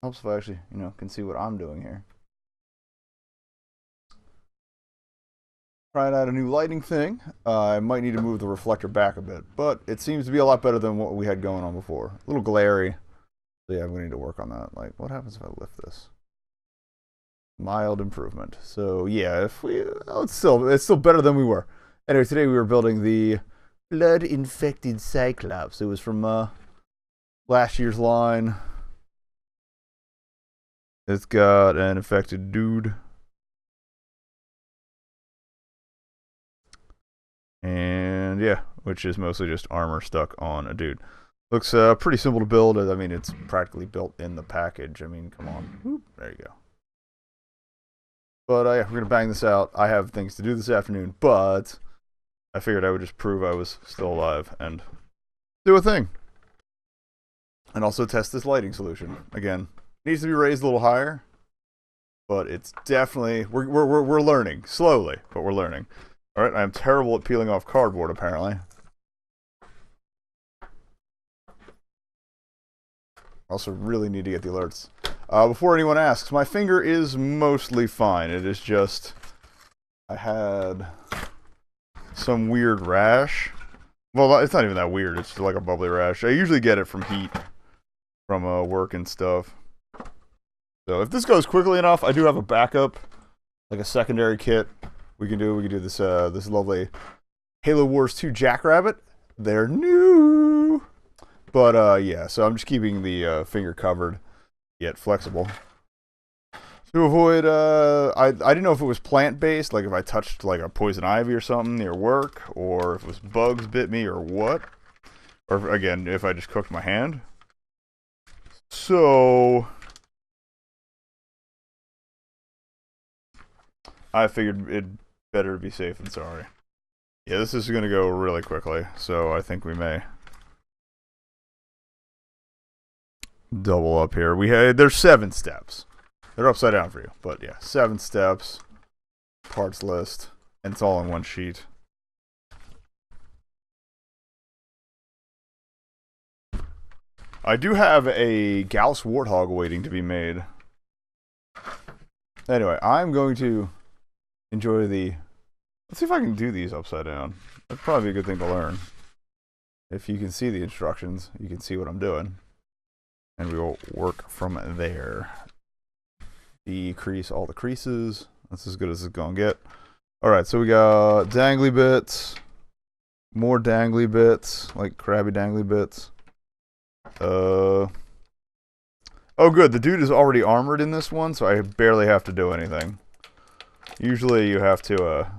Helps if I actually, can see what I'm doing here. Trying out a new lighting thing. I might need to move the reflector back a bit, but it seems to be a lot better than what we had going on before. A little glary. So yeah, I'm going to need to work on that. Like, what happens if I lift this? Mild improvement. So yeah, if we, oh, it's still better than we were. Anyway, today we were building the blood-infected Cyclops. It was from last year's line. It's got an infected dude. And yeah, which is mostly just armor stuck on a dude. Looks pretty simple to build. I mean, it's practically built in the package. I mean, come on. Whoop, there you go. But yeah, we're going to bang this out. I have things to do this afternoon, but I figured I would just prove I was still alive and do a thing. And also test this lighting solution. Again, needs to be raised a little higher, but it's definitely, we're learning. Slowly, but we're learning. Alright, I'm terrible at peeling off cardboard, apparently. Also really need to get the alerts. Before anyone asks, my finger is mostly fine. It is just, I had some weird rash. Well, it's not even that weird. It's just like a bubbly rash. I usually get it from heat, from work and stuff. So if this goes quickly enough, I do have a backup, like a secondary kit. We can do this this lovely Halo Wars 2 Jackrabbit. They're new. But yeah, so I'm just keeping the finger covered, yet flexible. To avoid I didn't know if it was plant-based, like if I touched like a poison ivy or something near work, or if it was bugs bit me or what. Or if, again, if I just cooked my hand. So I figured it better to be safe than sorry. Yeah, this is going to go really quickly, so I think we may double up here. There's 7 steps. They're upside down for you, but yeah, 7 steps, parts list, and it's all in one sheet. I do have a Gauss Warthog waiting to be made. Anyway, I'm going to enjoy the... Let's see if I can do these upside down. That'd probably be a good thing to learn. If you can see the instructions, you can see what I'm doing. And we will work from there. Decrease all the creases. That's as good as it's gonna get. Alright, so we got dangly bits. More dangly bits. Like crabby dangly bits. Oh good, the dude is already armored in this one, so I barely have to do anything. Usually you have to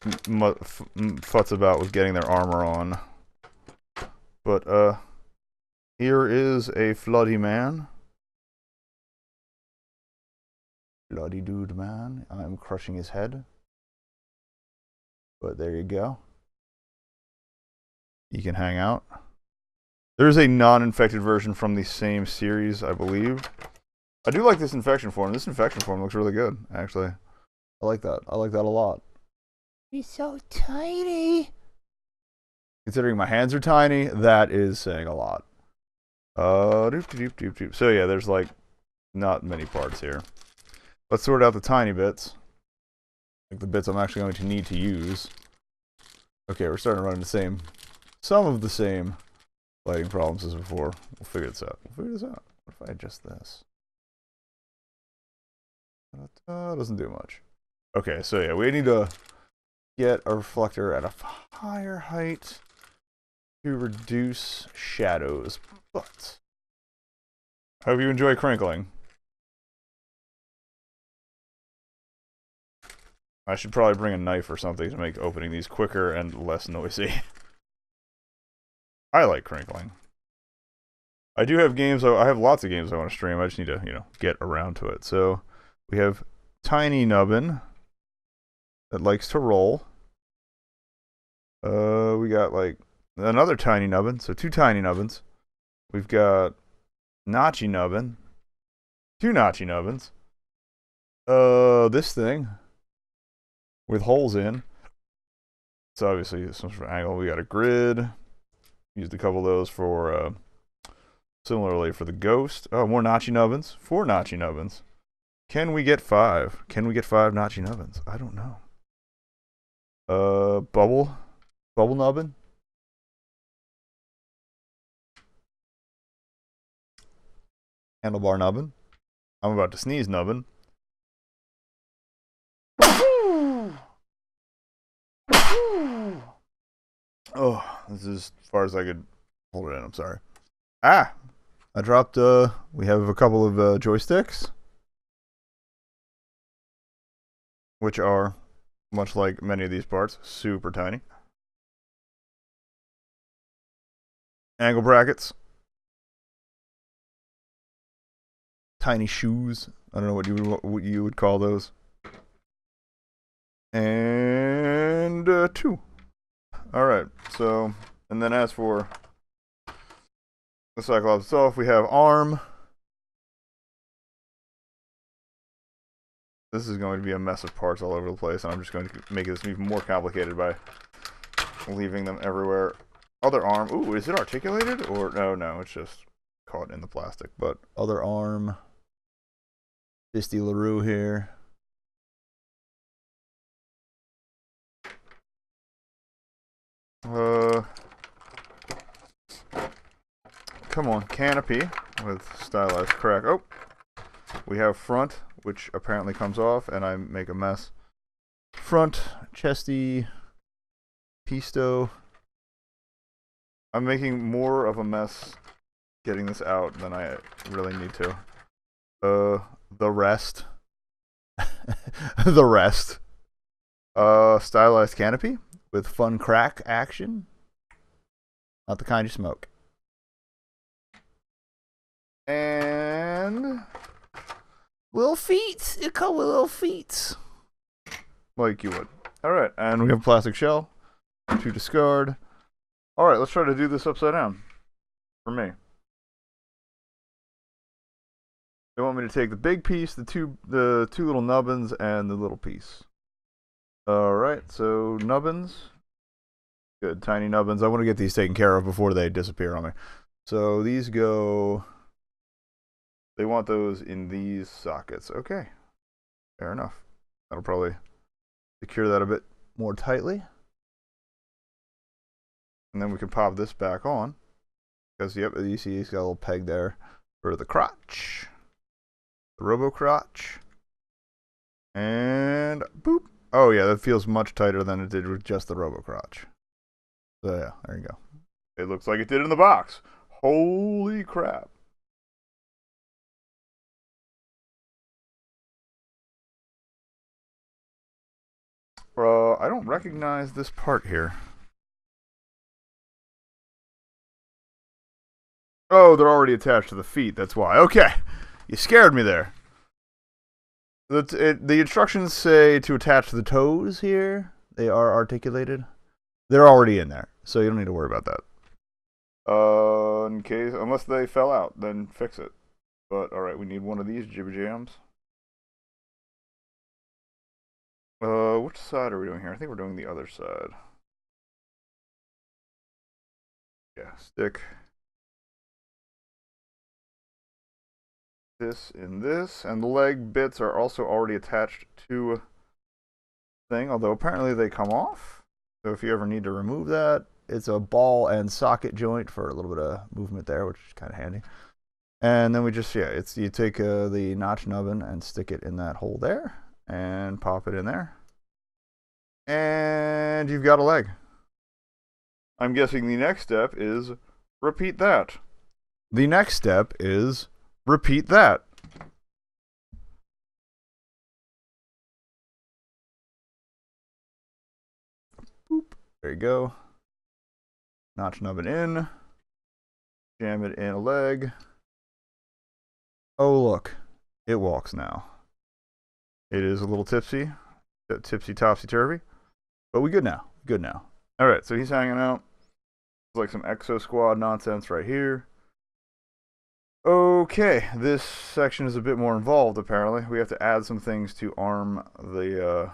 futz about with getting their armor on. But here is a floody man. Bloody dude man. I'm crushing his head. But there you go. You can hang out. There's a non-infected version from the same series, I believe. I do like this infection form. This infection form looks really good, actually. I like that. I like that a lot. He's so tiny. Considering my hands are tiny, that is saying a lot. So yeah, there's like not many parts here. Let's sort out the tiny bits. Like the bits I'm actually going to need to use. Okay, we're starting to run into some of the same lighting problems as before. We'll figure this out. What if I adjust this? Doesn't do much. Okay, so yeah, we need to get a reflector at a higher height to reduce shadows. But I hope you enjoy crinkling. I should probably bring a knife or something to make opening these quicker and less noisy. I like crinkling. I do have games, I have lots of games I want to stream. I just need to, get around to it. So we have Tiny Nubbin that likes to roll. We got like another Tiny Nubbin, so 2 Tiny Nubbins. We've got Notchy Nubbin, 2 Notchy Nubbins. This thing with holes in. So obviously some sort of angle. We got a grid. Used a couple of those for Similarly for the ghost. Oh, more notchy nubbins. 4 notchy nubbins. Can we get 5? Can we get 5 notchy nubbins? I don't know. Bubble nubbin. Handlebar nubbin. I'm about to sneeze nubbin. Oh, this is as far as I could hold it in. I'm sorry. Ah, I dropped. We have a couple of joysticks, which are, much like many of these parts, super tiny. Angle brackets. Tiny shoes. I don't know what you would call those. And 2. All right. So, and then as for the Cyclops itself, we have arm. This is going to be a mess of parts all over the place, and I'm just going to make this even more complicated by leaving them everywhere. Other arm. Ooh, is it articulated? Or no, it's just caught in the plastic. But other arm. Fisty LaRue here. Come on, canopy with stylized crack. Oh, we have front, which apparently comes off, and I make a mess. Front, chesty, pisto. I'm making more of a mess getting this out than I really need to. The rest. The rest. Stylized canopy with fun crack action. Not the kind you smoke. And little feet. You come with little feet. Like you would. Alright, and we have a plastic shell to discard. Alright, let's try to do this upside down. For me. They want me to take the big piece, the two little nubbins, and the little piece. Alright, so nubbins. Good, tiny nubbins. I want to get these taken care of before they disappear on me. So these go... They want those in these sockets. Okay, fair enough. That'll probably secure that a bit more tightly. And then we can pop this back on. Because, yep, you see he's got a little peg there for the crotch. The robo crotch. And boop. Oh, yeah, that feels much tighter than it did with just the robo crotch. So, yeah, there you go. It looks like it did in the box. Holy crap. I don't recognize this part here. Oh, they're already attached to the feet, that's why. Okay, you scared me there. The instructions say to attach the toes here. They are articulated. They're already in there, so you don't need to worry about that. Unless they fell out, then fix it. But, alright, we need one of these jibber jams. Which side are we doing here? I think we're doing the other side. Yeah, stick this in this, and the leg bits are also already attached to the thing, although apparently they come off. So if you ever need to remove that, it's a ball and socket joint for a little bit of movement there, which is kind of handy. And then we just, yeah, you take the notch nubbin and stick it in that hole there, and pop it in there. And you've got a leg. I'm guessing the next step is repeat that. The next step is repeat that. Boop. There you go. Notch nubbin in. Jam it in a leg. Oh, look. It walks now. It is a little tipsy. Tipsy topsy-turvy. But we good now. Good now. Alright, so he's hanging out. It's like some Exo Squad nonsense right here. Okay, this section is a bit more involved, apparently. We have to add some things to arm the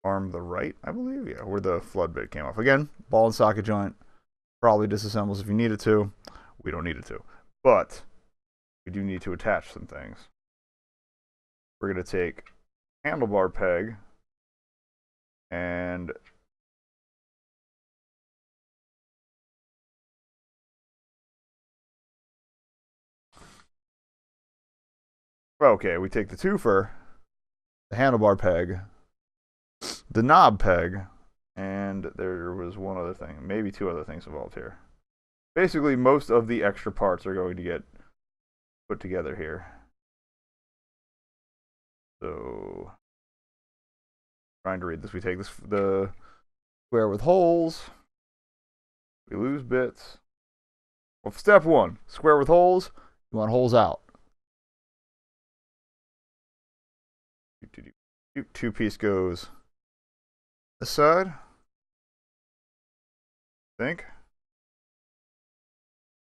right, I believe. Yeah, where the flood bit came off. Again, ball and socket joint. Probably disassembles if you need it to. We don't need it to. But we do need to attach some things. We're going to take handlebar peg and okay, we take the twofer, the handlebar peg, the knob peg, and there was one other thing, maybe two other things involved here. Basically, most of the extra parts are going to get put together here. So, trying to read this, we take the square with holes, we lose bits. Well, step one, square with holes, you want holes out. Two-piece goes this side, I think.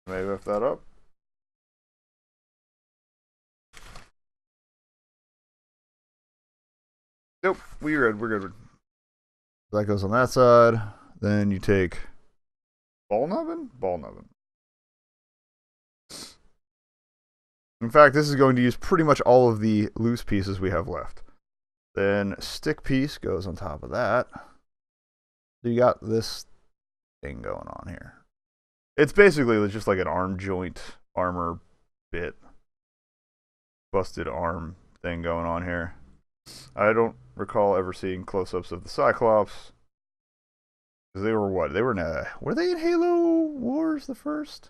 Maybe lift that up. Nope, we're good. That goes on that side. Then you take ball nubbin. In fact, this is going to use pretty much all of the loose pieces we have left. Then stick piece goes on top of that. So you got this thing going on here. It's basically just like an arm joint armor bit. Busted arm thing going on here. I don't recall ever seeing close-ups of the Cyclops. Because they were what? Were they in Halo Wars the first?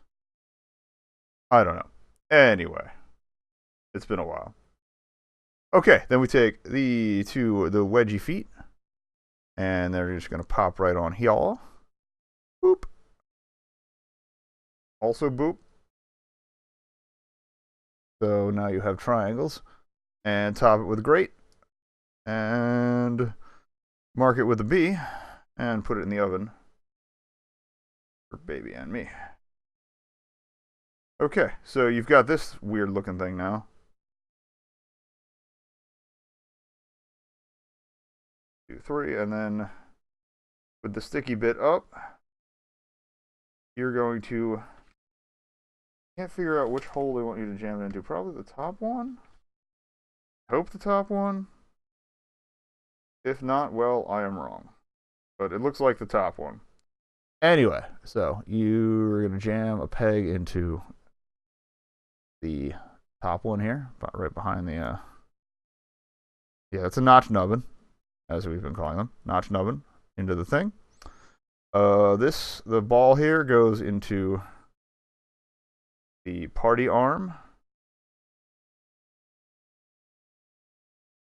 I don't know. Anyway. It's been a while. Okay, then we take the wedgie feet. And they're just going to pop right on here. Boop. Also boop. So now you have triangles. And top it with a grate. And mark it with a B. And put it in the oven. For baby and me. Okay, so you've got this weird looking thing now. 2, 3, and then with the sticky bit up, you're going to, can't figure out which hole they want you to jam it into. Probably the top one? Hope the top one. If not, well, I am wrong. But it looks like the top one. Anyway, so you're going to jam a peg into the top one here, right behind the, yeah, it's a notch nubbin, as we've been calling them, notch nubbin, into the thing. The ball here goes into the party arm,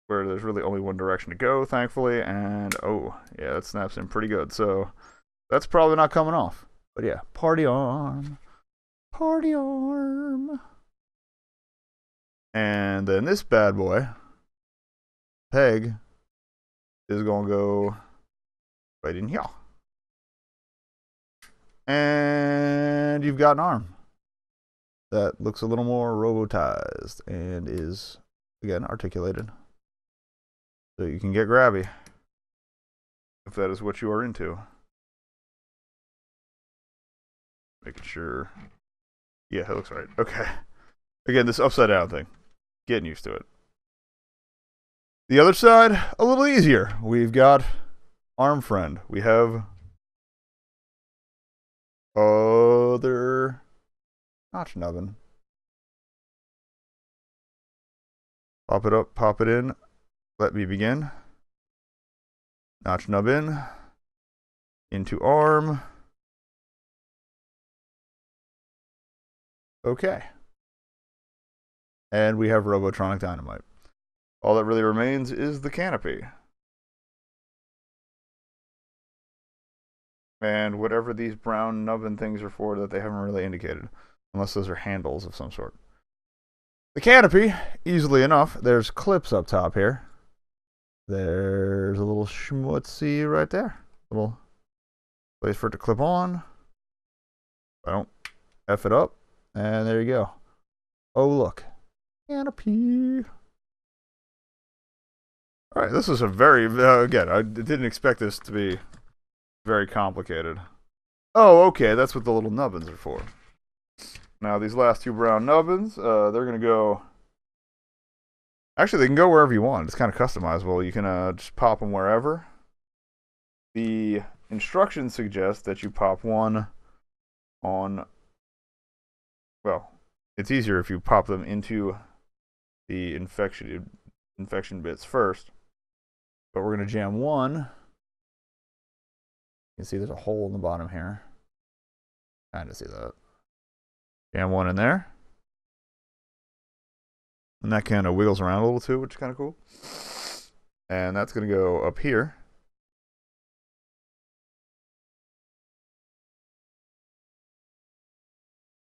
where there's really only one direction to go, thankfully, and oh, yeah, that snaps in pretty good, so that's probably not coming off. But yeah, party arm. And then this bad boy, peg, is going to go right in here. And you've got an arm that looks a little more robotized and is, again, articulated. So you can get grabby, if that is what you are into. Making sure. Yeah, it looks right. Okay. Again, this upside down thing. Getting used to it. The other side, a little easier. We've got arm friend. We have other notch nubbin. Pop it up, pop it in. Let me begin. Notch nubbin. Into arm. Okay. And we have Robotronic Dynamite. All that really remains is the canopy. And whatever these brown nubbin things are for that they haven't really indicated. Unless those are handles of some sort. The canopy, easily enough, there's clips up top here. There's a little schmutzy right there. Little place for it to clip on. I don't F it up. And there you go. Oh, look. Canopy. Alright, this is a very, again, I didn't expect this to be very complicated. Oh, okay, that's what the little nubbins are for. Now these last two brown nubbins, they're going to go... Actually, they can go wherever you want. It's kind of customizable. You can just pop them wherever. The instructions suggest that you pop one on... Well, it's easier if you pop them into the infection bits first. But we're going to jam one. You can see there's a hole in the bottom here. Kind of see that. Jam one in there. And that kind of wiggles around a little too, which is kind of cool. And that's going to go up here.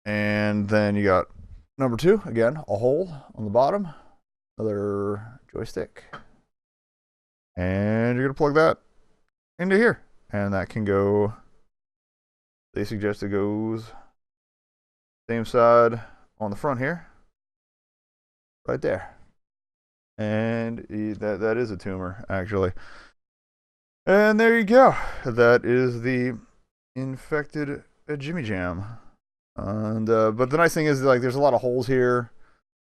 And then you got number two, again, a hole on the bottom. Another joystick. And you're going to plug that into here. And that can go, they suggest it goes same side on the front here. Right there. And that is a tumor, actually. And there you go. That is the infected Jimmy Jam. And but the nice thing is, like, there's a lot of holes here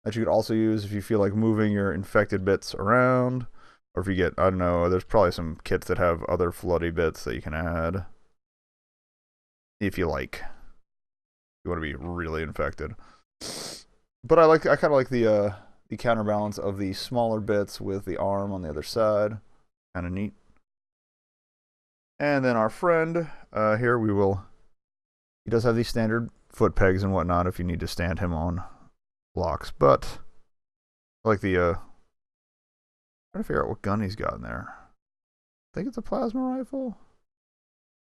that you could also use if you feel like moving your infected bits around. Or if you get, I don't know, there's probably some kits that have other floody bits that you can add. If you like. You want to be really infected. But I kind of like the counterbalance of the smaller bits with the arm on the other side. Kind of neat. And then our friend here, he does have these standard foot pegs and whatnot if you need to stand him on blocks. But I like the, trying to figure out what gun he's got in there. I think it's a plasma rifle.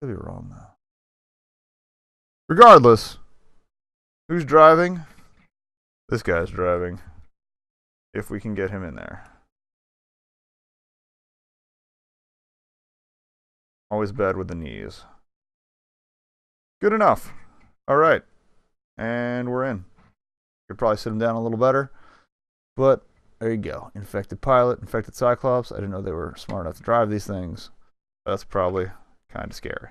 Could be wrong though. Regardless, who's driving? This guy's driving. If we can get him in there. Always bad with the knees. Good enough. All right. And we're in. Could probably sit him down a little better. But there you go. Infected pilot, infected Cyclops. I didn't know they were smart enough to drive these things. That's probably kind of scary.